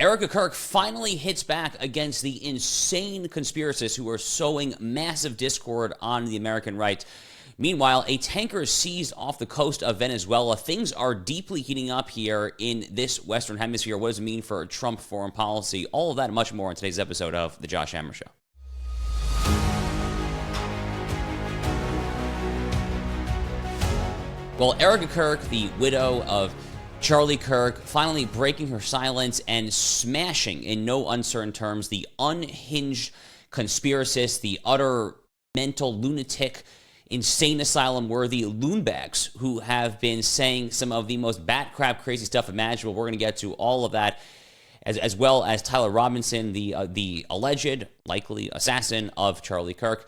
Erika Kirk finally hits back against the insane conspiracists who are sowing massive discord on the American right. Meanwhile, a tanker is seized off the coast of Venezuela. Things are deeply heating up here in this Western Hemisphere. What does it mean for Trump foreign policy? All of that and much more in today's episode of The Josh Hammer Show. Well, Erika Kirk, the widow of Charlie Kirk, finally breaking her silence and smashing, in no uncertain terms, the unhinged conspiracists, the utter mental lunatic, insane asylum-worthy loonbags who have been saying some of the most bat-crap crazy stuff imaginable. We're going to get to all of that, as well as Tyler Robinson, the alleged, likely assassin of Charlie Kirk,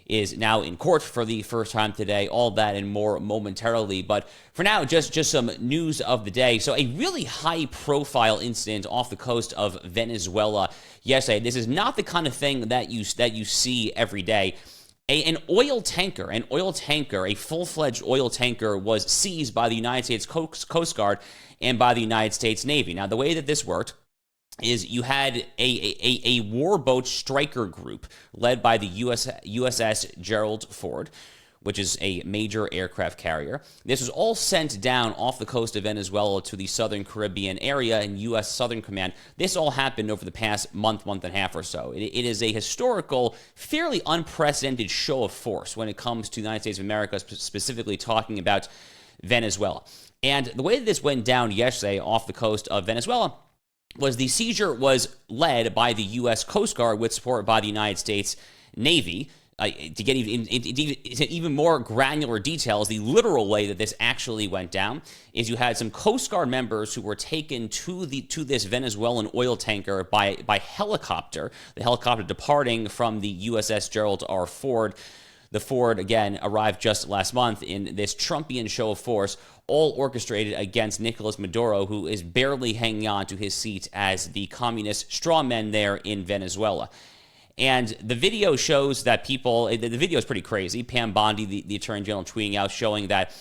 is now in court for the first time today. All that and more momentarily. But for now, just some news of the day. So a really high-profile incident off the coast of Venezuela yesterday. This is not the kind of thing that you see every day. An oil tanker, a full-fledged oil tanker, was seized by the United States Coast Guard and by the United States Navy. Now, the way that this worked is you had a warboat striker group led by the USS Gerald Ford, which is a major aircraft carrier. This was all sent down off the coast of Venezuela to the Southern Caribbean area and U.S. Southern Command. This all happened over the past month and a half or so. It is a historical, fairly unprecedented show of force when it comes to the United States of America, specifically talking about Venezuela. And the way that this went down yesterday off the coast of Venezuela was the seizure was led by the U.S. Coast Guard with support by the United States Navy. To get even more granular details, the literal way that this actually went down is you had some Coast Guard members who were taken to this Venezuelan oil tanker by helicopter, the helicopter departing from the USS Gerald R. Ford. The Ford, again, arrived just last month in this Trumpian show of force, all orchestrated against Nicolas Maduro, who is barely hanging on to his seat as the communist strawman there in Venezuela. And the video shows that the video is pretty crazy. Pam Bondi, the Attorney General, tweeting out, showing that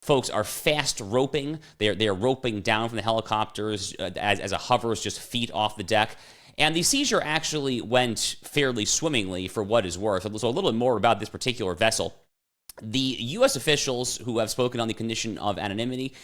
folks are fast roping. They're roping down from the helicopters as a hovers just feet off the deck. And the seizure actually went fairly swimmingly, for what is worth. So a little bit more about this particular vessel. The U.S. officials who have spoken on the condition of anonymity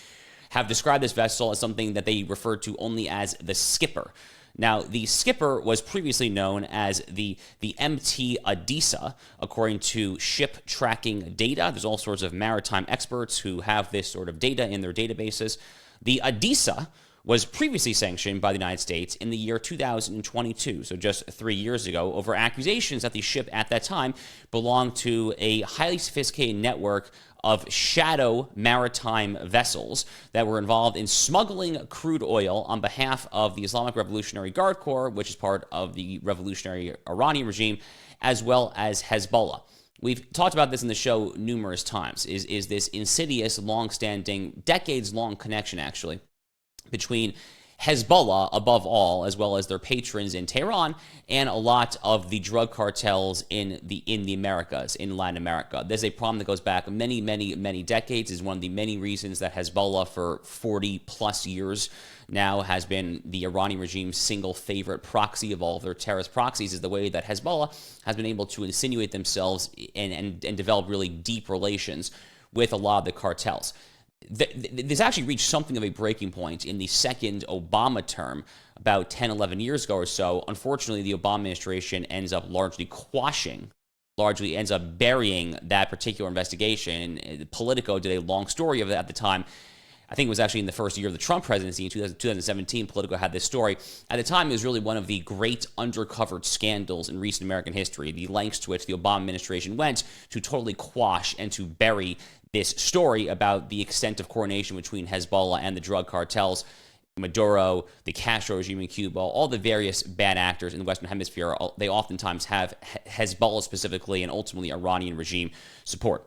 have described this vessel as something that they refer to only as the Skipper. Now, the Skipper was previously known as the MT Odessa, according to ship tracking data. There's all sorts of maritime experts who have this sort of data in their databases. The Odessa was previously sanctioned by the United States in the year 2022, so just 3 years ago, over accusations that the ship at that time belonged to a highly sophisticated network of shadow maritime vessels that were involved in smuggling crude oil on behalf of the Islamic Revolutionary Guard Corps, which is part of the revolutionary Iranian regime, as well as Hezbollah. We've talked about this in the show numerous times, is this insidious, long-standing, decades-long connection, actually, between Hezbollah, above all, as well as their patrons in Tehran, and a lot of the drug cartels in the Americas, in Latin America. There's a problem that goes back many, many, many decades. Is one of the many reasons that Hezbollah, for 40-plus years now, has been the Iranian regime's single favorite proxy of all of their terrorist proxies, is the way that Hezbollah has been able to insinuate themselves and develop really deep relations with a lot of the cartels. This actually reached something of a breaking point in the second Obama term about 10, 11 years ago or so. Unfortunately, the Obama administration ends up largely burying that particular investigation. Politico did a long story of it at the time. I think it was actually in the first year of the Trump presidency, in 2017, Politico had this story. At the time, it was really one of the great undercovered scandals in recent American history, the lengths to which the Obama administration went to totally quash and to bury this story about the extent of coordination between Hezbollah and the drug cartels, Maduro, the Castro regime in Cuba, all the various bad actors in the Western Hemisphere. They oftentimes have Hezbollah specifically and ultimately Iranian regime support.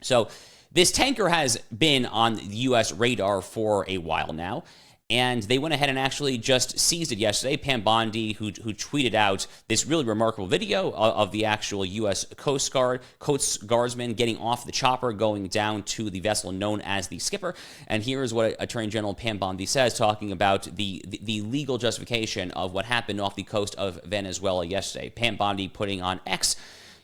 So this tanker has been on the U.S. radar for a while now, and they went ahead and actually just seized it yesterday. Pam Bondi, who tweeted out this really remarkable video of the actual U.S. Coast Guardsman getting off the chopper, going down to the vessel known as the Skipper. And here is what Attorney General Pam Bondi says, talking about the legal justification of what happened off the coast of Venezuela yesterday. Pam Bondi putting on X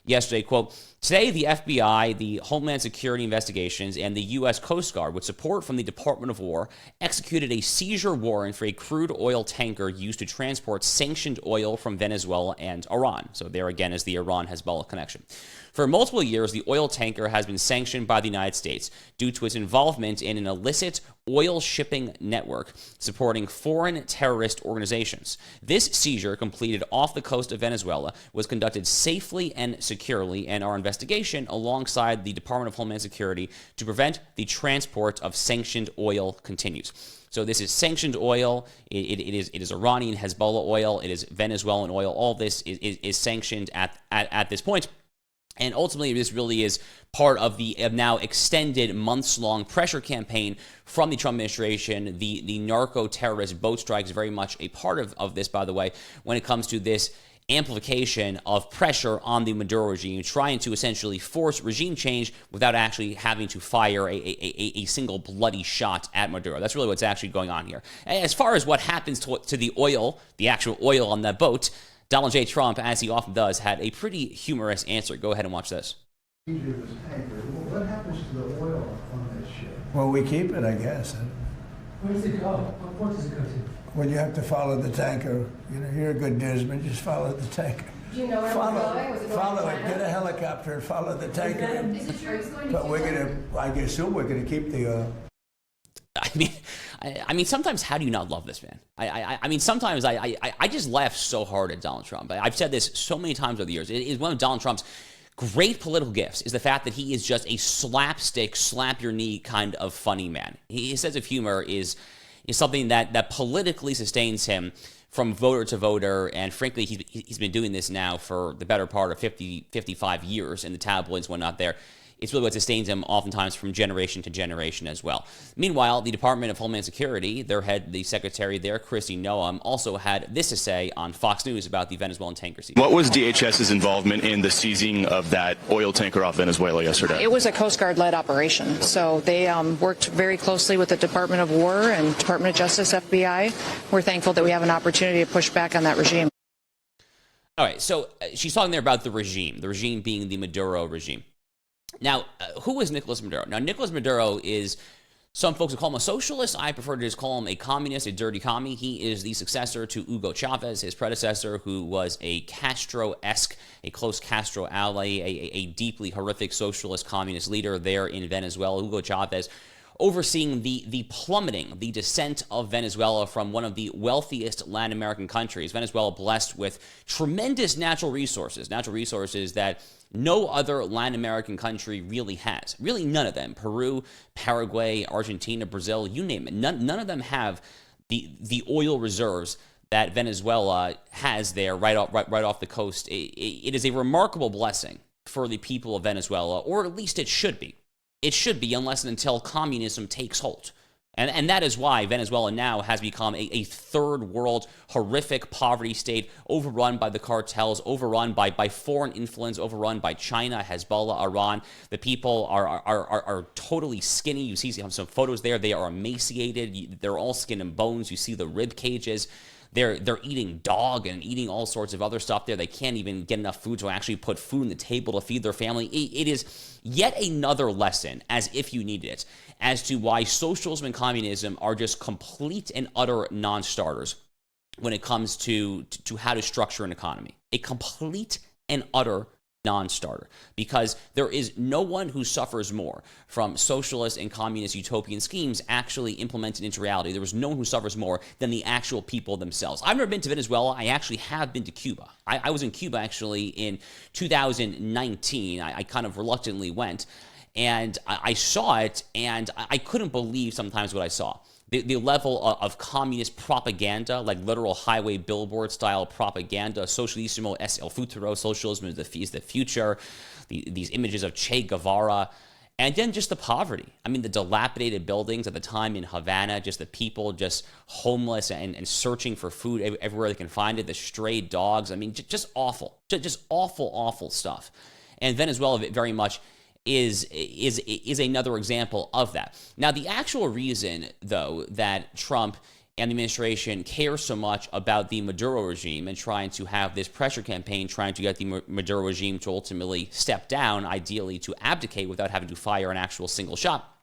yesterday, quote, "Today, the FBI, the Homeland Security Investigations, and the U.S. Coast Guard, with support from the Department of War, executed a seizure warrant for a crude oil tanker used to transport sanctioned oil from Venezuela and Iran." So there again is the Iran-Hezbollah connection. "For multiple years, the oil tanker has been sanctioned by the United States due to its involvement in an illicit oil shipping network supporting foreign terrorist organizations. This seizure, completed off the coast of Venezuela, was conducted safely and securely, and our investigation alongside the Department of Homeland Security to prevent the transport of sanctioned oil continues." So this is sanctioned oil. It is Iranian Hezbollah oil. It is Venezuelan oil. All this is sanctioned at this point. And ultimately, this really is part of the now extended months-long pressure campaign from the Trump administration. The narco-terrorist boat strike is very much a part of this, by the way, when it comes to this amplification of pressure on the Maduro regime, trying to essentially force regime change without actually having to fire a single bloody shot at Maduro. That's really what's actually going on here. As far as what happens to the oil, the actual oil on that boat, Donald J. Trump, as he often does, had a pretty humorous answer. Go ahead and watch this. What happens to the oil on this ship? Well, we keep it, I guess. Where does it go? What port does it go to? Well, you have to follow the tanker. You know, you're a good newsman. Just follow the tanker. Do you know where we're going? Was it going Follow to it. China? Get a helicopter and follow the tanker. Is it true it's going to But we're China? gonna. I assume we're gonna keep the oil. I mean, sometimes how do you not love this man? I mean, sometimes I just laugh so hard at Donald Trump. I've said this so many times over the years. It is one of Donald Trump's great political gifts is the fact that he is just a slapstick, slap your knee kind of funny man. His sense of humor is something that politically sustains him from voter to voter, and frankly, he's been doing this now for the better part of 55 years in the tabloids, whatnot there. It's really what sustains him oftentimes from generation to generation as well. Meanwhile, the Department of Homeland Security, their head, the secretary there, Kristi Noem, also had this to say on Fox News about the Venezuelan tanker seizure. What was DHS's involvement in the seizing of that oil tanker off Venezuela yesterday? It was a Coast Guard-led operation. So they worked very closely with the Department of War and Department of Justice, FBI. We're thankful that we have an opportunity to push back on that regime. All right, so she's talking there about the regime being the Maduro regime. Now, who is Nicolas Maduro? Now, Nicolas Maduro is, some folks would call him a socialist. I prefer to just call him a communist, a dirty commie. He is the successor to Hugo Chavez, his predecessor, who was a Castro-esque, a close Castro ally, a deeply horrific socialist communist leader there in Venezuela. Hugo Chavez overseeing the plummeting, the descent of Venezuela from one of the wealthiest Latin American countries. Venezuela blessed with tremendous natural resources that no other Latin American country really has. Really none of them. Peru, Paraguay, Argentina, Brazil, you name it. None of them have the oil reserves that Venezuela has there right off the coast. It is a remarkable blessing for the people of Venezuela, or at least it should be. It should be, unless and until communism takes hold. And that is why Venezuela now has become a third world horrific poverty state, overrun by the cartels, overrun by foreign influence, overrun by China, Hezbollah, Iran. The people are totally skinny. You see some photos there. They are emaciated. They're all skin and bones. You see the rib cages. They're eating dog and eating all sorts of other stuff there. They can't even get enough food to actually put food on the table to feed their family. It is yet another lesson, as if you needed it, as to why socialism and communism are just complete and utter non-starters when it comes to how to structure an economy. A complete and utter non-starter, because there is no one who suffers more from socialist and communist utopian schemes actually implemented into reality. There is no one who suffers more than the actual people themselves. I've never been to Venezuela. I actually have been to Cuba. I was in Cuba actually in 2019. I kind of reluctantly went, and I saw it, and I couldn't believe sometimes what I saw. The level of communist propaganda, like literal highway billboard style propaganda, socialismo es el futuro, socialism is the future, these images of Che Guevara, And then just the poverty. I mean, the dilapidated buildings at the time in Havana, just the people just homeless and searching for food everywhere they can find it, the stray dogs. I mean, just awful. Just awful, awful stuff. And Venezuela very much is another example of that. Now, the actual reason, though, that Trump and the administration care so much about the Maduro regime and trying to have this pressure campaign, trying to get the Maduro regime to ultimately step down, ideally to abdicate without having to fire an actual single shot.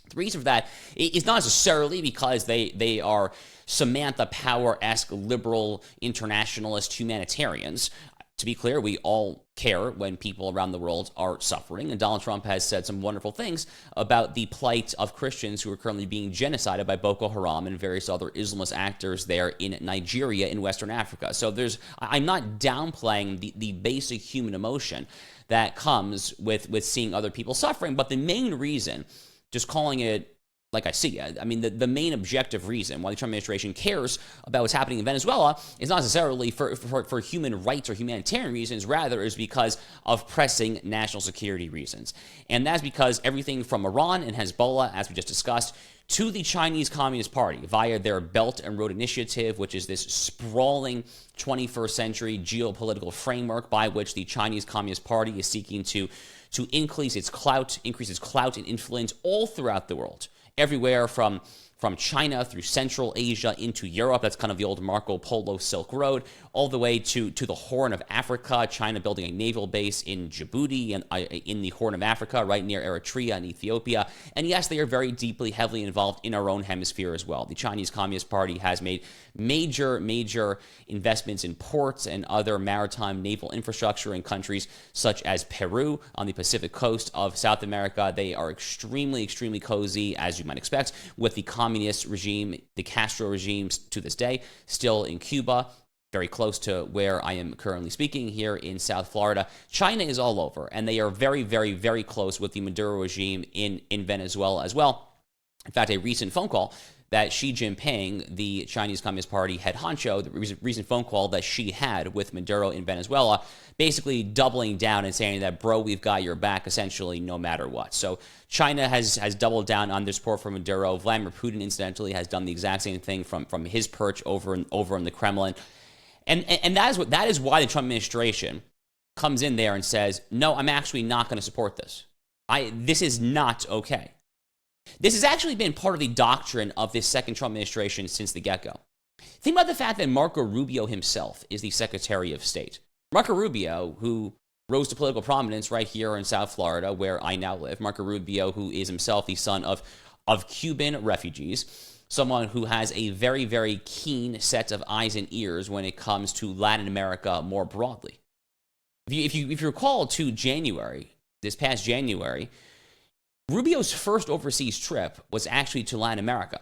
The reason for that is not necessarily because they are Samantha Power-esque liberal internationalist humanitarians. To be clear, we all care when people around the world are suffering, and Donald Trump has said some wonderful things about the plight of Christians who are currently being genocided by Boko Haram and various other Islamist actors there in Nigeria in Western Africa. So I'm not downplaying the basic human emotion that comes with seeing other people suffering, but the main reason, just calling it like I see it, I mean, the main objective reason why the Trump administration cares about what's happening in Venezuela is not necessarily for human rights or humanitarian reasons, rather is because of pressing national security reasons. And that's because everything from Iran and Hezbollah, as we just discussed, to the Chinese Communist Party via their Belt and Road Initiative, which is this sprawling 21st century geopolitical framework by which the Chinese Communist Party is seeking to increase its clout and influence all throughout the world. Everywhere from China through Central Asia into Europe. That's kind of the old Marco Polo Silk Road, all the way to the Horn of Africa, China building a naval base in Djibouti and in the Horn of Africa, right near Eritrea and Ethiopia. And yes, they are very deeply, heavily involved in our own hemisphere as well. The Chinese Communist Party has made major investments in ports and other maritime naval infrastructure in countries such as Peru on the Pacific coast of South America. They are extremely cozy, as you might expect, with the communist regime, the Castro regime to this day, still in Cuba, very close to where I am currently speaking here in South Florida. China is all over, and they are very close with the Maduro regime in Venezuela as well. In fact, a recent phone call that Xi Jinping, the Chinese Communist Party head honcho, the recent phone call that Xi had with Maduro in Venezuela, basically doubling down and saying that, bro, we've got your back essentially no matter what. So China has doubled down on their support for Maduro. Vladimir Putin, incidentally, has done the exact same thing from his perch over in the Kremlin. And that is why the Trump administration comes in there and says, no, I'm actually not going to support this. This is not okay. This has actually been part of the doctrine of this second Trump administration since the get-go. Think about the fact that Marco Rubio himself is the Secretary of State. Marco Rubio, who rose to political prominence right here in South Florida, where I now live. Marco Rubio, who is himself the son of Cuban refugees, someone who has a very keen set of eyes and ears when it comes to Latin America more broadly. If you recall to January, this past January, Rubio's first overseas trip was actually to Latin America.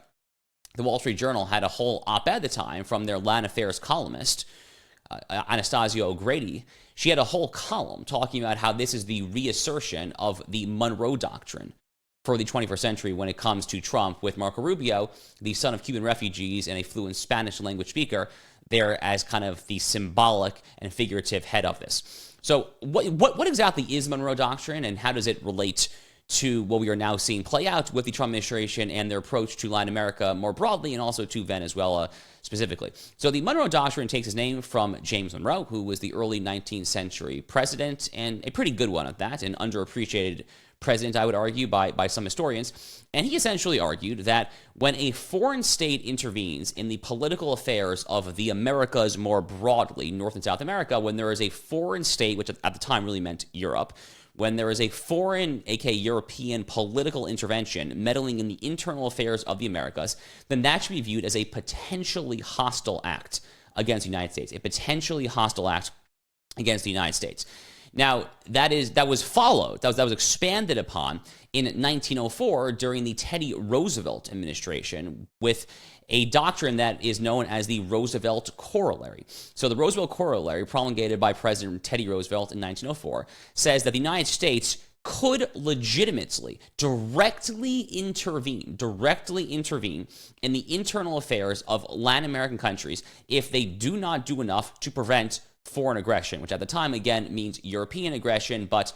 The Wall Street Journal had a whole op-ed at the time from their Latin Affairs columnist, Anastasia O'Grady. She had a whole column talking about how this is the reassertion of the Monroe Doctrine for the 21st century when it comes to Trump, with Marco Rubio, the son of Cuban refugees and a fluent Spanish language speaker, there as kind of the symbolic and figurative head of this. So what exactly is Monroe Doctrine, and how does it relate to what we are now seeing play out with the Trump administration and their approach to Latin America more broadly, and also to Venezuela specifically? So the Monroe Doctrine takes its name from James Monroe, who was the early 19th century president, and a pretty good one at that, an underappreciated president, I would argue, by some historians. And he essentially argued that when a foreign state intervenes in the political affairs of the Americas more broadly, North and South America, when there is a foreign state, which at the time really meant Europe, when there is a foreign, aka European, political intervention meddling in the internal affairs of the Americas, then that should be viewed as a potentially hostile act against the United States, a potentially hostile act against the United States. Now, that was followed, that was expanded upon in 1904 during the Teddy Roosevelt administration with a doctrine that is known as the Roosevelt Corollary. So the Roosevelt Corollary, promulgated by President Teddy Roosevelt in 1904, says that the United States could legitimately, directly intervene in the internal affairs of Latin American countries if they do not do enough to prevent foreign aggression, which at the time, again, means European aggression, but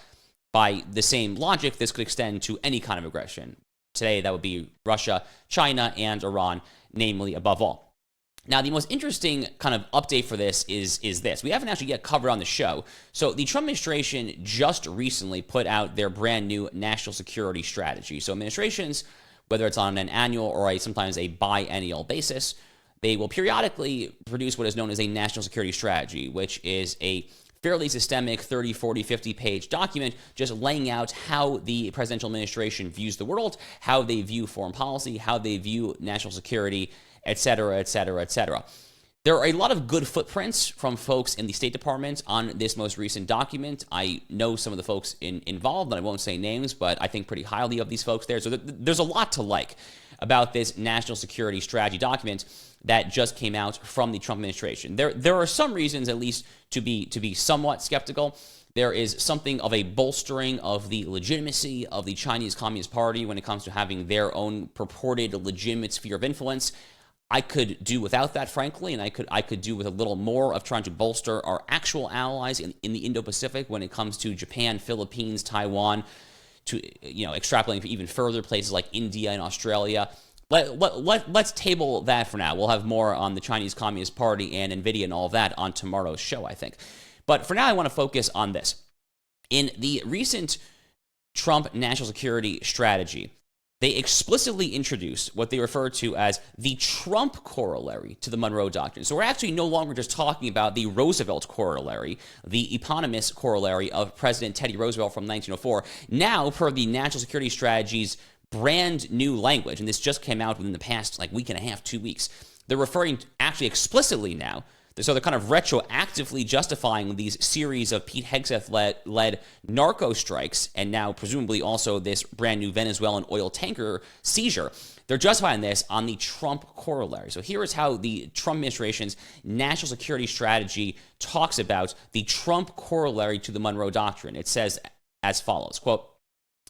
By the same logic, this could extend to any kind of aggression. Today, that would be Russia, China, and Iran, namely above all. Now, the most interesting kind of update for this is this. We haven't actually yet covered on the show. So the Trump administration just recently put out their brand new national security strategy. So administrations, whether it's on an annual or sometimes a biennial basis, they will periodically produce what is known as a national security strategy, which is a fairly systemic 30, 40, 50-page document just laying out how the presidential administration views the world, how they view foreign policy, how they view national security, et cetera, et cetera, et cetera. There are a lot of good footprints from folks in the State Department on this most recent document. I know some of the folks involved, and I won't say names, but I think pretty highly of these folks there. So there's a lot to like about this national security strategy document that just came out from the Trump administration. There are some reasons, at least, to be somewhat skeptical. There is something of a bolstering of the legitimacy of the Chinese Communist Party when it comes to having their own purported legitimate sphere of influence. I could do without that, frankly, and I could do with a little more of trying to bolster our actual allies in the Indo-Pacific when it comes to Japan, Philippines, Taiwan, to extrapolating even further, places like India and Australia. Let's table that for now. We'll have more on the Chinese Communist Party and NVIDIA and all of that on tomorrow's show, I think. But for now, I want to focus on this. In the recent Trump national security strategy, they explicitly introduced what they refer to as the Trump corollary to the Monroe Doctrine. So we're actually no longer just talking about the Roosevelt corollary, the eponymous corollary of President Teddy Roosevelt from 1904. Now, per the national security strategy's brand new language, and this just came out within the past week and a half, 2 weeks, they're referring actually explicitly now. So they're kind of retroactively justifying these series of Pete Hegseth-led narco strikes, and now presumably also this brand new Venezuelan oil tanker seizure. They're justifying this on the Trump corollary. So here is how the Trump administration's national security strategy talks about the Trump corollary to the Monroe Doctrine. It says as follows, quote,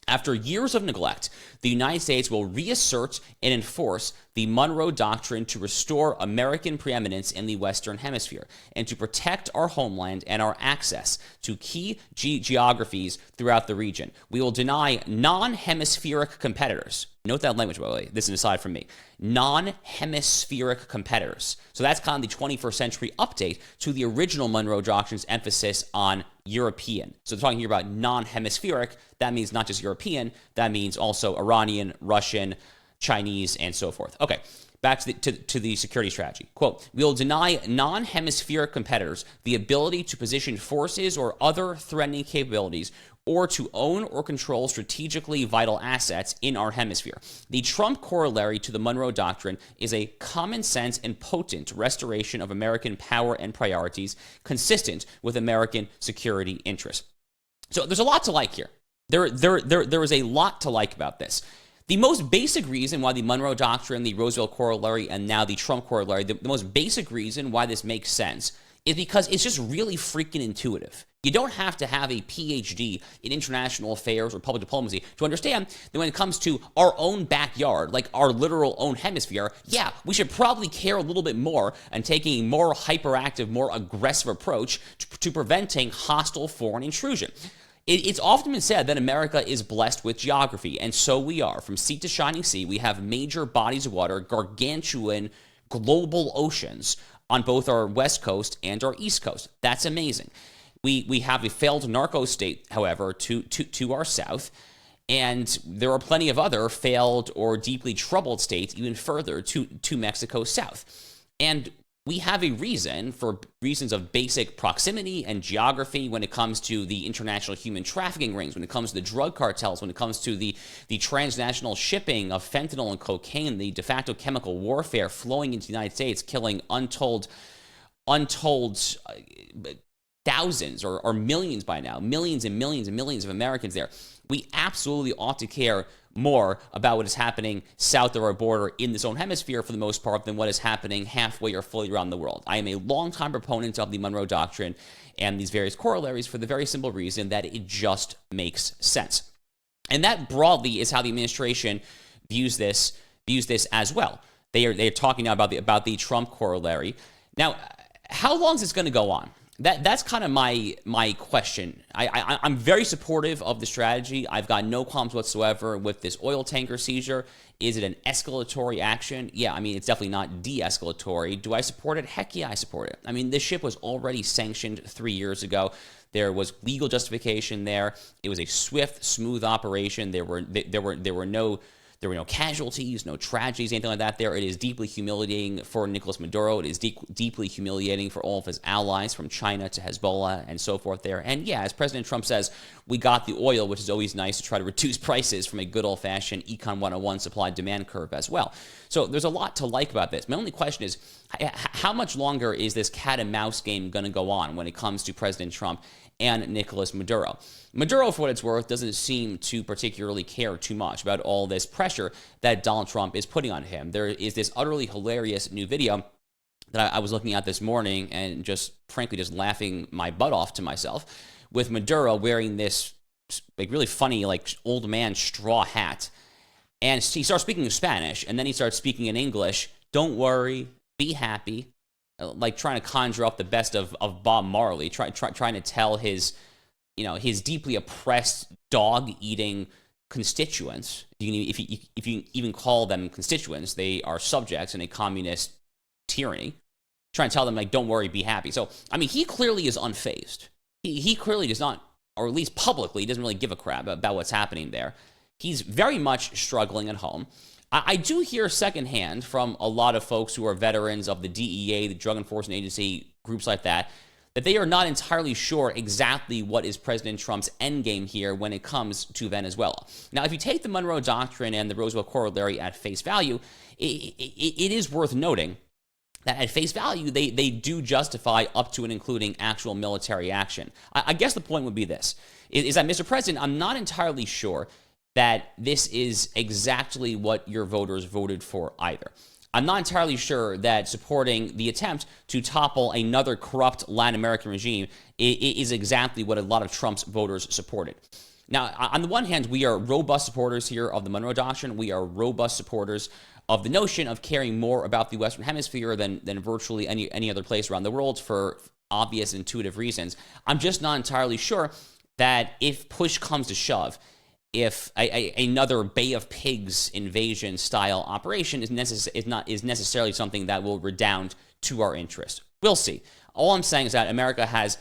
"After years of neglect, the United States will reassert and enforce the Monroe Doctrine to restore American preeminence in the Western Hemisphere and to protect our homeland and our access to key geographies throughout the region. We will deny non-hemispheric competitors." Note that language, by the way. This is an aside from me. Non-hemispheric competitors. So that's kind of the 21st century update to the original Monroe Doctrine's emphasis on European. So they're talking here about non-hemispheric. That means not just European. That means also Iranian, Russian, Chinese, and so forth. Okay, back to the security strategy. Quote, "We will deny non-hemispheric competitors the ability to position forces or other threatening capabilities or to own or control strategically vital assets in our hemisphere. The Trump corollary to the Monroe Doctrine is a common sense and potent restoration of American power and priorities consistent with American security interests." So there's a lot to like here. There is a lot to like about this. The most basic reason why the Monroe Doctrine, the Roosevelt corollary, and now the Trump corollary, the most basic reason why this makes sense is because it's just really freaking intuitive. You don't have to have a PhD in international affairs or public diplomacy to understand that when it comes to our own backyard, like our literal own hemisphere, yeah, we should probably care a little bit more and taking a more hyperactive, more aggressive approach to preventing hostile foreign intrusion. It's often been said that America is blessed with geography, and so we are. From sea to shining sea, we have major bodies of water, gargantuan global oceans on both our west coast and our east coast. That's amazing. We have a failed narco state, however, to our south, and there are plenty of other failed or deeply troubled states even further to Mexico's south. And we have a reason, for reasons of basic proximity and geography, when it comes to the international human trafficking rings, when it comes to the drug cartels, when it comes to the transnational shipping of fentanyl and cocaine, the de facto chemical warfare flowing into the United States, killing untold thousands or millions by now, millions and millions and millions of Americans there. We absolutely ought to care more about what is happening south of our border in this own hemisphere for the most part than what is happening halfway or fully around the world. I am a longtime proponent of the Monroe Doctrine and these various corollaries for the very simple reason that it just makes sense. And that broadly is how the administration views this as well. They are talking now about the Trump corollary. Now, how long is this going to go on? That's kind of my question. I'm very supportive of the strategy. I've got no qualms whatsoever with this oil tanker seizure. Is it an escalatory action? Yeah, I mean, it's definitely not de-escalatory. Do I support it? Heck yeah, I support it. I mean, this ship was already sanctioned 3 years ago. There was legal justification there. It was a swift, smooth operation. There were no casualties, no tragedies, anything like that there. It is deeply humiliating for Nicolas Maduro. It is deeply humiliating for all of his allies, from China to Hezbollah and so forth there. And yeah, as President Trump says, we got the oil, which is always nice to try to reduce prices from a good old-fashioned Econ 101 supply-demand curve as well. So there's a lot to like about this. My only question is, how much longer is this cat-and-mouse game going to go on when it comes to President Trump and Nicolas Maduro? Maduro, for what it's worth, doesn't seem to particularly care too much about all this pressure that Donald Trump is putting on him. There is this utterly hilarious new video that I was looking at this morning and frankly just laughing my butt off to myself, with Maduro wearing this really funny old man straw hat. And he starts speaking in Spanish, and then he starts speaking in English. Don't worry, be happy. Trying to conjure up the best of Bob Marley, trying to tell his deeply oppressed dog-eating constituents, if you even call them constituents, they are subjects in a communist tyranny, trying to tell them, don't worry, be happy. So, I mean, he clearly is unfazed. He clearly does not, or at least publicly, doesn't really give a crap about what's happening there. He's very much struggling at home. I do hear secondhand from a lot of folks who are veterans of the DEA, the Drug Enforcement Agency, groups like that they are not entirely sure exactly what is President Trump's endgame here when it comes to Venezuela. Now, if you take the Monroe Doctrine and the Roosevelt Corollary at face value, it is worth noting that at face value, they do justify up to and including actual military action. I guess the point would be this, is that, Mr. President, I'm not entirely sure that this is exactly what your voters voted for either. I'm not entirely sure that supporting the attempt to topple another corrupt Latin American regime is exactly what a lot of Trump's voters supported. Now, on the one hand, we are robust supporters here of the Monroe Doctrine. We are robust supporters of the notion of caring more about the Western Hemisphere than virtually any other place around the world for obvious intuitive reasons. I'm just not entirely sure that if push comes to shove, if another Bay of Pigs invasion style operation is necessarily something that will redound to our interest. We'll see. All I'm saying is that America has,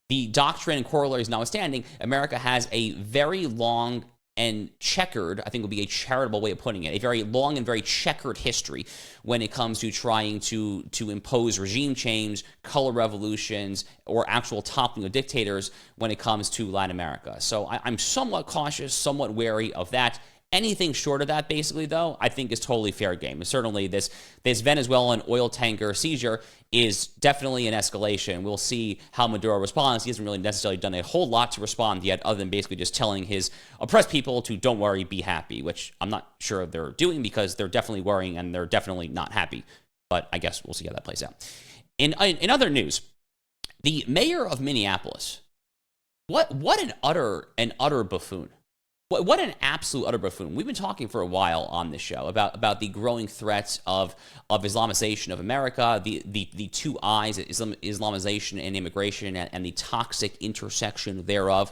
the doctrine and corollaries notwithstanding, America has a very long and checkered, I think would be a charitable way of putting it, a very long and very checkered history when it comes to trying to impose regime change, color revolutions, or actual toppling of dictators when it comes to Latin America. So I'm somewhat cautious, somewhat wary of that. Anything short of that, basically, though, I think is totally fair game. And certainly this Venezuelan oil tanker seizure is definitely an escalation. We'll see how Maduro responds. He hasn't really necessarily done a whole lot to respond yet, other than basically just telling his oppressed people to don't worry, be happy, which I'm not sure they're doing because they're definitely worrying and they're definitely not happy. But I guess we'll see how that plays out. In other news, the mayor of Minneapolis, what an utter buffoon. What an absolute utter buffoon. We've been talking for a while on this show about the growing threats of Islamization of America, the two I's, Islamization and immigration, and the toxic intersection thereof.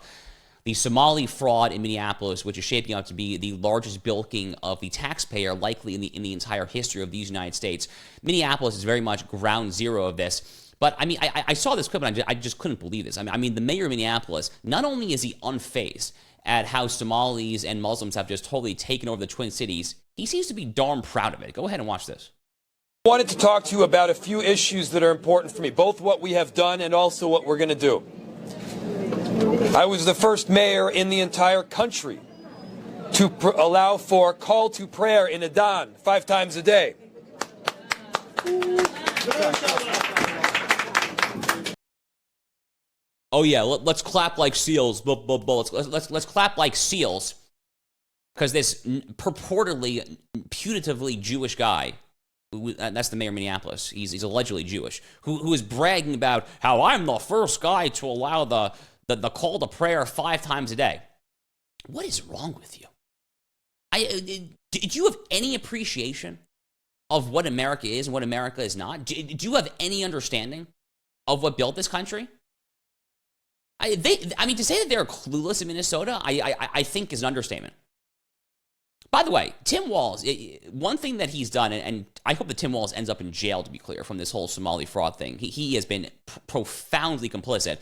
The Somali fraud in Minneapolis, which is shaping up to be the largest bilking of the taxpayer likely in the entire history of these United States. Minneapolis is very much ground zero of this. But, I mean, I saw this clip and I just couldn't believe this. I mean, the mayor of Minneapolis, not only is he unfazed at how Somalis and Muslims have just totally taken over the Twin Cities, he seems to be darn proud of it. Go ahead and watch this. I wanted to talk to you about a few issues that are important for me, both what we have done and also what we're going to do. I was the first mayor in the entire country to allow for call to prayer in Adan 5 times a day. Oh yeah, let's clap like seals. Let's clap like seals, because this purportedly, putatively Jewish guy, that's the mayor of Minneapolis. He's allegedly Jewish, who is bragging about how I'm the first guy to allow the call to prayer 5 times a day. What is wrong with you? Did you have any appreciation of what America is and what America is not? Do you have any understanding of what built this country? I mean, to say that they're clueless in Minnesota, I think is an understatement. By the way, Tim Walz, one thing that he's done, and I hope that Tim Walz ends up in jail, to be clear, from this whole Somali fraud thing. He has been profoundly complicit.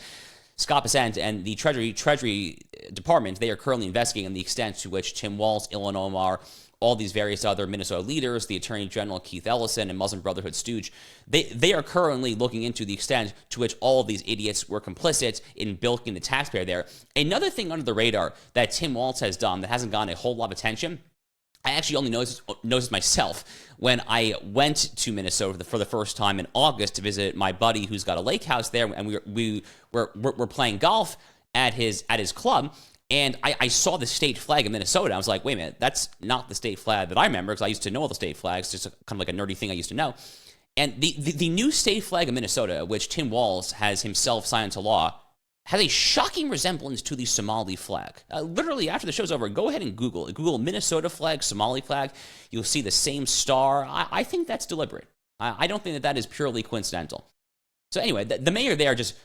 Scott Bessent and the Treasury Department, they are currently investigating the extent to which Tim Walz, Ilhan Omar, all these various other Minnesota leaders, the Attorney General Keith Ellison, and Muslim Brotherhood stooge, they are currently looking into the extent to which all of these idiots were complicit in bilking the taxpayer there. Another thing under the radar that Tim Walz has done that hasn't gotten a whole lot of attention, I actually only noticed myself when I went to Minnesota for the first time in August to visit my buddy who's got a lake house there, and we're playing golf at his club, and I saw the state flag of Minnesota. I was like, wait a minute, that's not the state flag that I remember, because I used to know all the state flags, just kind of like a nerdy thing I used to know. And the new state flag of Minnesota, which Tim Walz has himself signed into law, has a shocking resemblance to the Somali flag. Literally, after the show's over, go ahead and Google Minnesota flag, Somali flag. You'll see the same star. I think that's deliberate. I don't think that is purely coincidental. So anyway, the mayor there just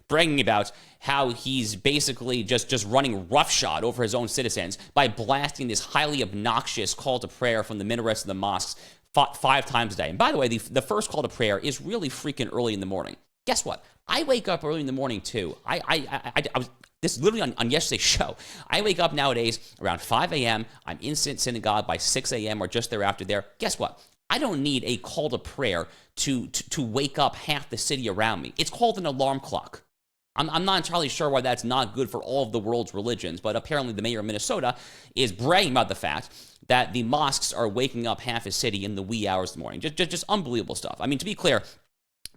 bragging about how he's basically just running roughshod over his own citizens by blasting this highly obnoxious call to prayer from the minarets of the mosques 5 times a day. And by the way, the first call to prayer is really freaking early in the morning. Guess what? I wake up early in the morning too. I was this is literally on yesterday's show. I wake up nowadays around 5 a.m. I'm in synagogue by 6 a.m. or just thereafter there. Guess what? I don't need a call to prayer to wake up half the city around me. It's called an alarm clock. I'm not entirely sure why that's not good for all of the world's religions, but apparently the mayor of Minnesota is bragging about the fact that the mosques are waking up half a city in the wee hours of the morning. Just unbelievable stuff. I mean, to be clear,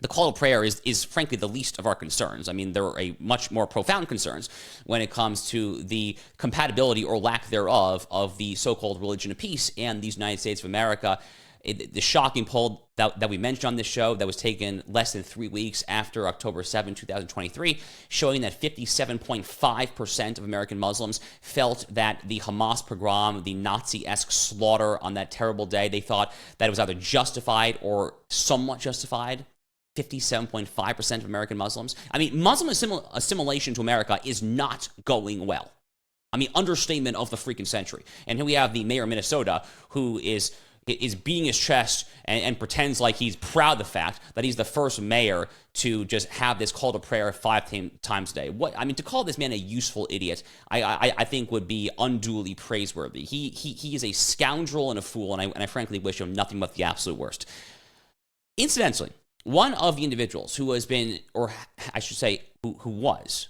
the call to prayer is frankly the least of our concerns. I mean, there are a much more profound concerns when it comes to the compatibility or lack thereof of the so-called religion of peace and the United States of America. The shocking poll that we mentioned on this show that was taken less than 3 weeks after October 7, 2023, showing that 57.5% of American Muslims felt that the Hamas pogrom, the Nazi-esque slaughter on that terrible day, they thought that it was either justified or somewhat justified. 57.5% of American Muslims. I mean, Muslim assimilation to America is not going well. I mean, understatement of the freaking century. And here we have the mayor of Minnesota who is beating his chest and pretends like he's proud of the fact that he's the first mayor to just have this call to prayer 5 times a day. To call this man a useful idiot, I think would be unduly praiseworthy. He is a scoundrel and a fool, and I frankly wish him nothing but the absolute worst. Incidentally, one of the individuals who has been, or I should say, who was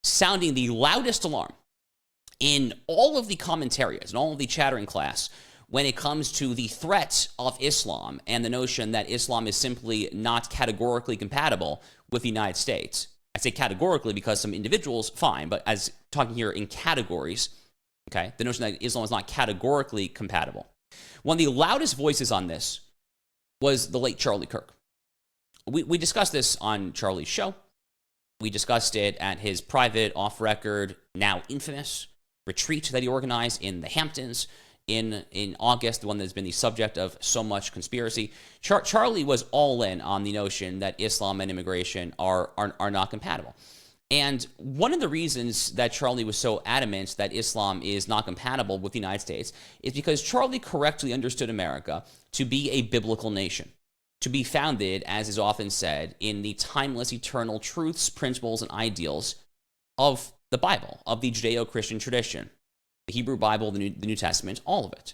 sounding the loudest alarm in all of the commentarias and all of the chattering class when it comes to the threat of Islam and the notion that Islam is simply not categorically compatible with the United States. I say categorically because some individuals, fine, but as talking here in categories, okay, the notion that Islam is not categorically compatible. One of the loudest voices on this was the late Charlie Kirk. We discussed this on Charlie's show. We discussed it at his private, off-record, now infamous retreat that he organized in the Hamptons in August, the one that's been the subject of so much conspiracy. Charlie was all in on the notion that Islam and immigration are not compatible. And one of the reasons that Charlie was so adamant that Islam is not compatible with the United States is because Charlie correctly understood America to be a biblical nation, to be founded, as is often said, in the timeless, eternal truths, principles, and ideals of the Bible, of the Judeo-Christian tradition, the Hebrew Bible, the New Testament, all of it.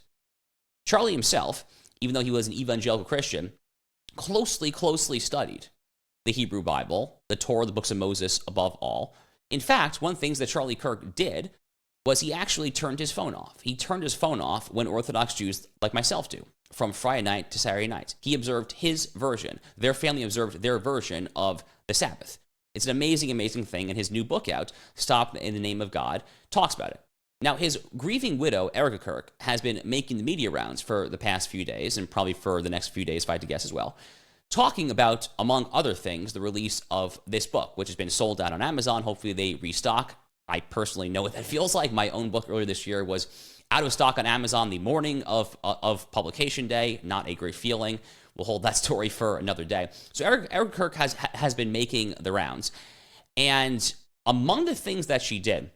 Charlie himself, even though he was an evangelical Christian, closely studied the Hebrew Bible, the Torah, the books of Moses, above all. In fact, one of the things that Charlie Kirk did was he actually turned his phone off. He turned his phone off when Orthodox Jews like myself do, from Friday night to Saturday night. He observed his version. Their family observed their version of the Sabbath. It's an amazing thing, and his new book out, Stop in the Name of God, talks about it. Now, his grieving widow, Erika Kirk, has been making the media rounds for the past few days, and probably for the next few days, if I had to guess as well, talking about, among other things, the release of this book, which has been sold out on Amazon. Hopefully they restock. I personally know what that feels like. My own book earlier this year was out of stock on Amazon the morning of publication day. Not a great feeling. We'll hold that story for another day. So Erika Kirk has been making the rounds. And among the things that she did,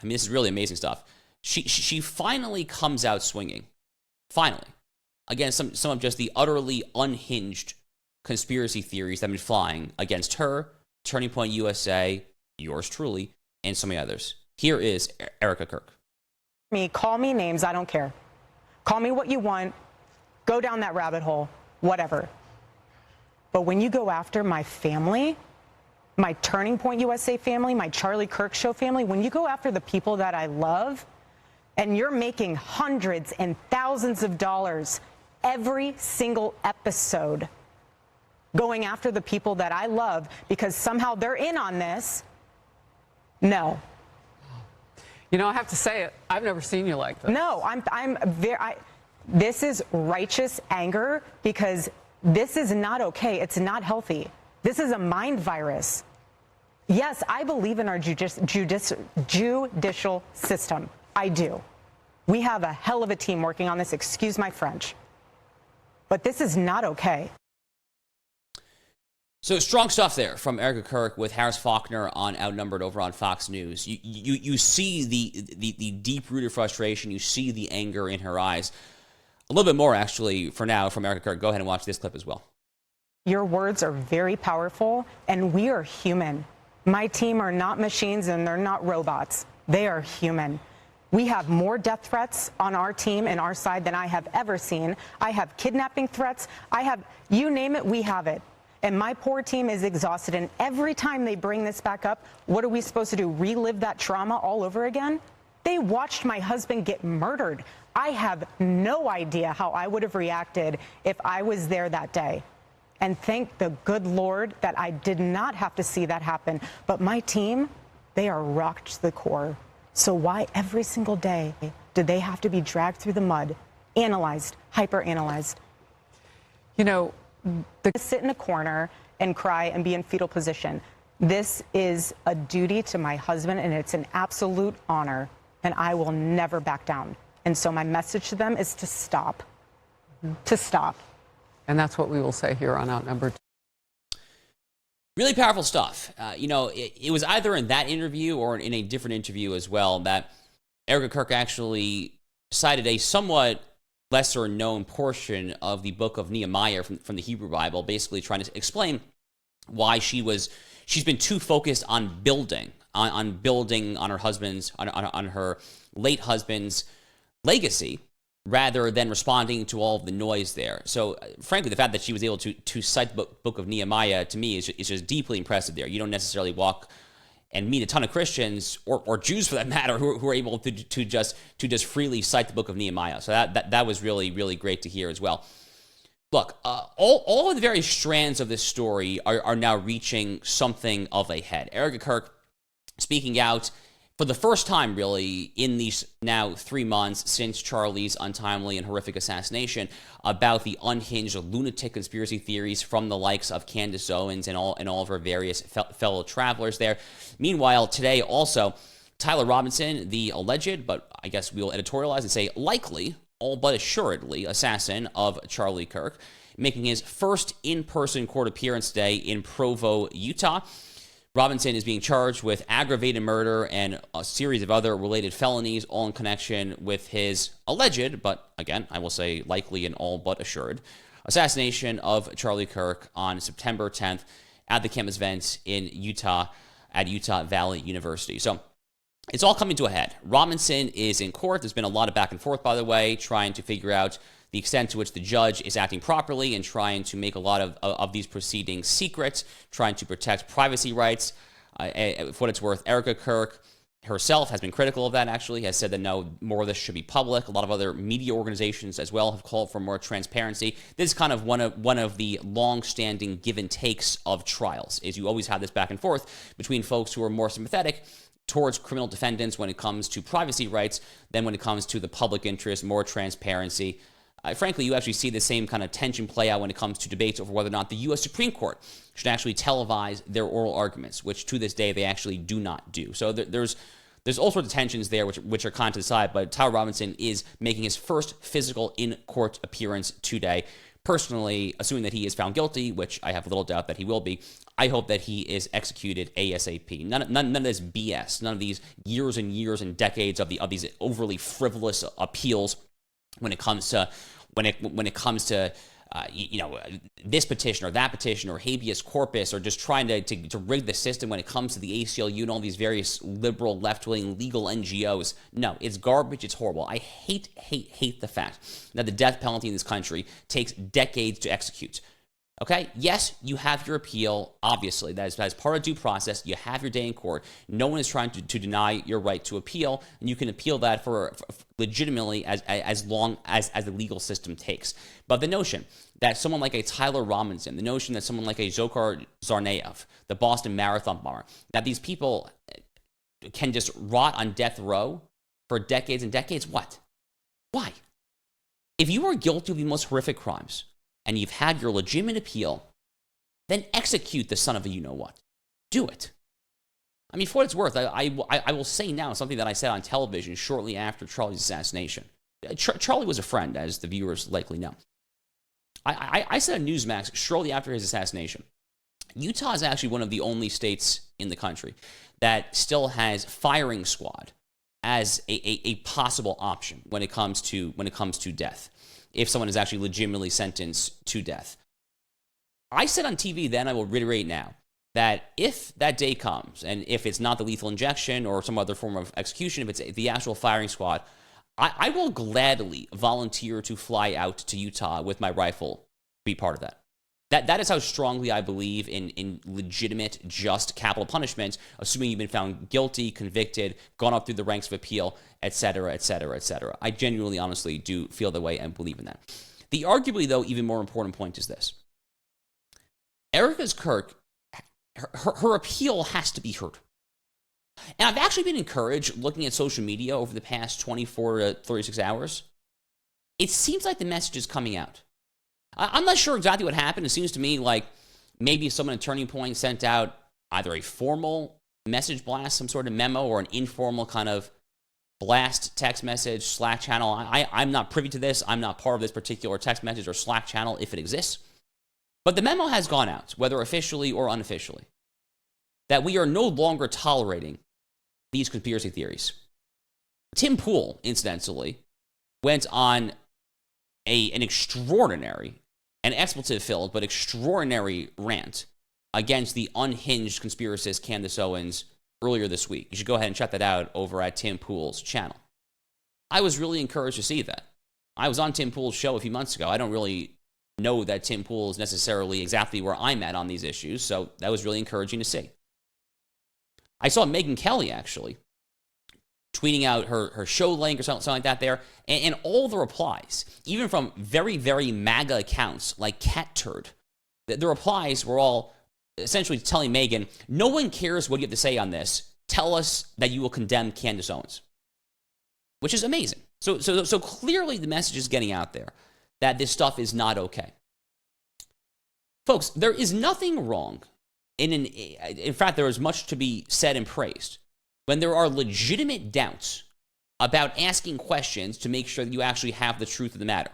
I mean, this is really amazing stuff. She finally comes out swinging. Finally. Again, some of just the utterly unhinged conspiracy theories that have been flying against her, Turning Point USA, yours truly, and so many others. Here is Erika Kirk. Call me names, I don't care. Call me what you want. Go down that rabbit hole, whatever. But when you go after my family, my Turning Point USA family, my Charlie Kirk Show family, when you go after the people that I love, and you're making hundreds and thousands of dollars every single episode going after the people that I love because somehow they're in on this, no. You know, I have to say it. I've never seen you like this. No, this is righteous anger because this is not okay. It's not healthy. This is a mind virus. Yes, I believe in our judicial system. I do. We have a hell of a team working on this. Excuse my French. But this is not okay. So strong stuff there from Erika Kirk with Harris Faulkner on Outnumbered over on Fox News. You see the deep-rooted frustration. You see the anger in her eyes. A little bit more, actually, for now from Erika Kirk. Go ahead and watch this clip as well. Your words are very powerful, and we are human. My team are not machines, and they're not robots. They are human. We have more death threats on our team and our side than I have ever seen. I have kidnapping threats. I have, you name it, we have it. And my poor team is exhausted. And every time they bring this back up, what are we supposed to do? Relive that trauma all over again? They watched my husband get murdered. I have no idea how I would have reacted if I was there that day. And thank the good Lord that I did not have to see that happen. But my team, they are rocked to the core. So why every single day do they have to be dragged through the mud, analyzed, hyper-analyzed? You know, sit in a corner and cry and be in fetal position. This is a duty to my husband, and it's an absolute honor, and I will never back down. And so my message to them is to stop. To stop. And that's what we will say here on Outnumbered. Really powerful stuff. It was either in that interview or in a different interview as well that Erika Kirk actually cited a somewhat lesser known portion of the book of Nehemiah from the Hebrew Bible, basically trying to explain why she's been too focused on building on her husband's, on her late husband's legacy, rather than responding to all of the noise there. So, frankly, the fact that she was able to cite the book of Nehemiah, to me, is just deeply impressive there. You don't necessarily walk and meet a ton of Christians, or Jews for that matter, who are able to just freely cite the book of Nehemiah. So that was really, really great to hear as well. Look, all of the various strands of this story are now reaching something of a head. Erika Kirk speaking out for the first time, really, in these now 3 months since Charlie's untimely and horrific assassination, about the unhinged lunatic conspiracy theories from the likes of Candace Owens and all of her various fellow travelers there. Meanwhile, today also, Tyler Robinson, the alleged, but I guess we'll editorialize and say likely, all but assuredly, assassin of Charlie Kirk, making his first in-person court appearance today in Provo, Utah. Robinson is being charged with aggravated murder and a series of other related felonies, all in connection with his alleged, but again, I will say likely and all but assured, assassination of Charlie Kirk on September 10th at the campus event in Utah at Utah Valley University. So it's all coming to a head. Robinson is in court. There's been a lot of back and forth, by the way, trying to figure out the extent to which the judge is acting properly and trying to make a lot of these proceedings secret, trying to protect privacy rights. For what it's worth, Erika Kirk herself has been critical of that, actually, has said that no, more of this should be public. A lot of other media organizations as well have called for more transparency. This is kind of one of the long-standing give and takes of trials, is you always have this back and forth between folks who are more sympathetic towards criminal defendants when it comes to privacy rights than when it comes to the public interest, more transparency. Frankly, you actually see the same kind of tension play out when it comes to debates over whether or not the U.S. Supreme Court should actually televise their oral arguments, which to this day they actually do not do. So there's all sorts of tensions there which are kind of to the side, but Tyler Robinson is making his first physical in-court appearance today. personally, assuming that he is found guilty, which I have little doubt that he will be, I hope that he is executed ASAP. None of this BS, none of these years and years and decades of these overly frivolous appeals when it comes to this petition or that petition or habeas corpus, or just trying to rig the system when it comes to the ACLU and all these various liberal, left-wing, legal NGOs. No, it's garbage. It's horrible. I hate the fact that the death penalty in this country takes decades to execute. Okay? Yes, you have your appeal, obviously. That is part of due process. You have your day in court. No one is trying to deny your right to appeal, and you can appeal that for legitimately as long as the legal system takes. But the notion that someone like a Tyler Robinson, the notion that someone like a Dzhokhar Tsarnaev, the Boston Marathon bomber, that these people can just rot on death row for decades and decades, what? Why? If you are guilty of the most horrific crimes, and you've had your legitimate appeal, then execute the son of a you-know-what. Do it. I mean, for what it's worth, I will say now something that I said on television shortly after Charlie's assassination. Charlie was a friend, as the viewers likely know. I said on Newsmax shortly after his assassination, Utah is actually one of the only states in the country that still has firing squad as a possible option when it comes to death, if someone is actually legitimately sentenced to death. I said on TV then, I will reiterate now, that if that day comes, and if it's not the lethal injection or some other form of execution, if it's the actual firing squad, I will gladly volunteer to fly out to Utah with my rifle, be part of that. That is how strongly I believe in legitimate, just capital punishment, assuming you've been found guilty, convicted, gone up through the ranks of appeal, etc., etc., etc. I genuinely, honestly do feel that way and believe in that. The arguably, though, even more important point is this. Erika Kirk, her appeal has to be heard. And I've actually been encouraged, looking at social media over the past 24 to 36 hours, it seems like the message is coming out. I'm not sure exactly what happened. It seems to me like maybe someone at Turning Point sent out either a formal message blast, some sort of memo, or an informal kind of blast text message, Slack channel. I'm not privy to this. I'm not part of this particular text message or Slack channel if it exists. But the memo has gone out, whether officially or unofficially, that we are no longer tolerating these conspiracy theories. Tim Pool, incidentally, went on an extraordinary, an expletive-filled but extraordinary rant against the unhinged conspiracist Candace Owens earlier this week. You should go ahead and check that out over at Tim Pool's channel. I was really encouraged to see that. I was on Tim Pool's show a few months ago. I don't really know that Tim Pool is necessarily exactly where I'm at on these issues, so that was really encouraging to see. I saw Megyn Kelly, actually, tweeting out her show link or something like that there, and all the replies, even from very, very MAGA accounts like Cat Turd, the replies were all essentially telling Megyn, no one cares what you have to say on this. Tell us that you will condemn Candace Owens, which is amazing. So clearly the message is getting out there that this stuff is not okay. Folks, there is nothing wrong in fact, there is much to be said and praised when there are legitimate doubts about asking questions to make sure that you actually have the truth of the matter.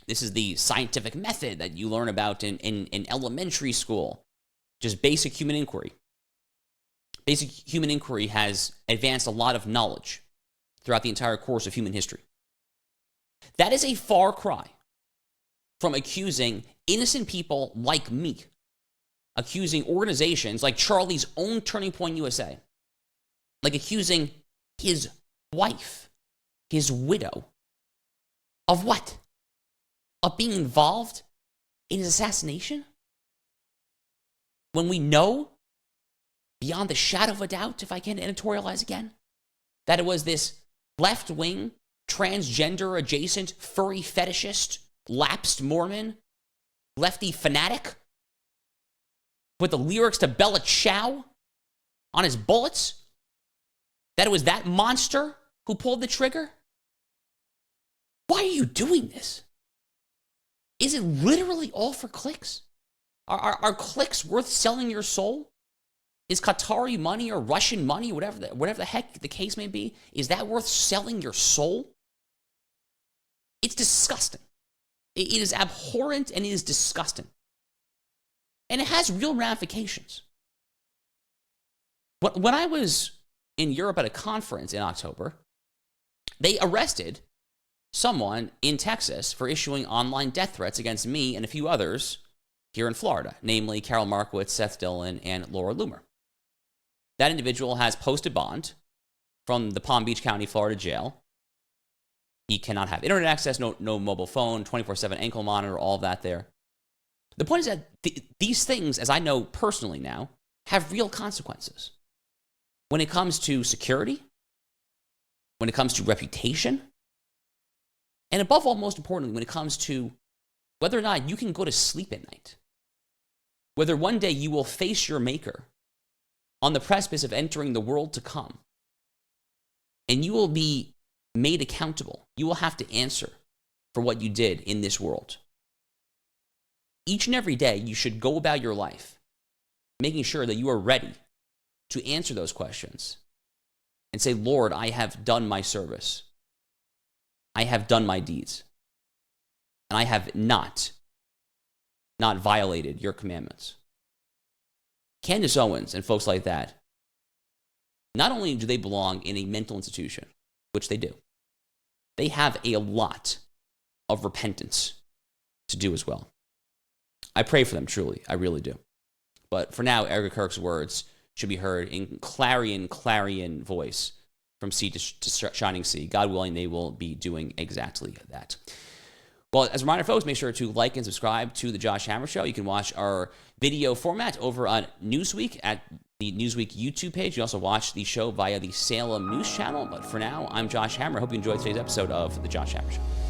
This is the scientific method that you learn about in elementary school, just basic human inquiry. Basic human inquiry has advanced a lot of knowledge throughout the entire course of human history. That is a far cry from accusing innocent people like me, accusing organizations like Charlie's own Turning Point USA, like accusing his wife, his widow, of what? Of being involved in his assassination? When we know, beyond the shadow of a doubt, if I can editorialize again, that it was this left-wing, transgender-adjacent, furry fetishist, lapsed Mormon, lefty fanatic, with the lyrics to Bella Ciao on his bullets, that it was that monster who pulled the trigger? Why are you doing this? Is it literally all for clicks? Are clicks worth selling your soul? Is Qatari money or Russian money, whatever the heck the case may be, is that worth selling your soul? It's disgusting. It is abhorrent and it is disgusting. And it has real ramifications. When I was in Europe at a conference in October, they arrested someone in Texas for issuing online death threats against me and a few others here in Florida, namely Carol Markowitz, Seth Dillon, and Laura Loomer. That individual has posted bond from the Palm Beach County, Florida jail. He cannot have internet access, no mobile phone, 24/7 ankle monitor, all of that there. The point is that these things, as I know personally now, have real consequences. When it comes to security, when it comes to reputation, and above all, most importantly, when it comes to whether or not you can go to sleep at night, whether one day you will face your maker on the precipice of entering the world to come, and you will be made accountable. You will have to answer for what you did in this world. Each and every day, you should go about your life making sure that you are ready to answer those questions and say, Lord, I have done my service. I have done my deeds. And I have not violated your commandments. Candace Owens and folks like that, not only do they belong in a mental institution, which they do, they have a lot of repentance to do as well. I pray for them, truly. I really do. But for now, Erika Kirk's words should be heard in clarion voice from sea to shining sea. God willing, they will be doing exactly that. Well, as a reminder, folks, make sure to like and subscribe to The Josh Hammer Show. You can watch our video format over on Newsweek at the Newsweek YouTube page. You also watch the show via the Salem News Channel. But for now, I'm Josh Hammer. I hope you enjoyed today's episode of The Josh Hammer Show.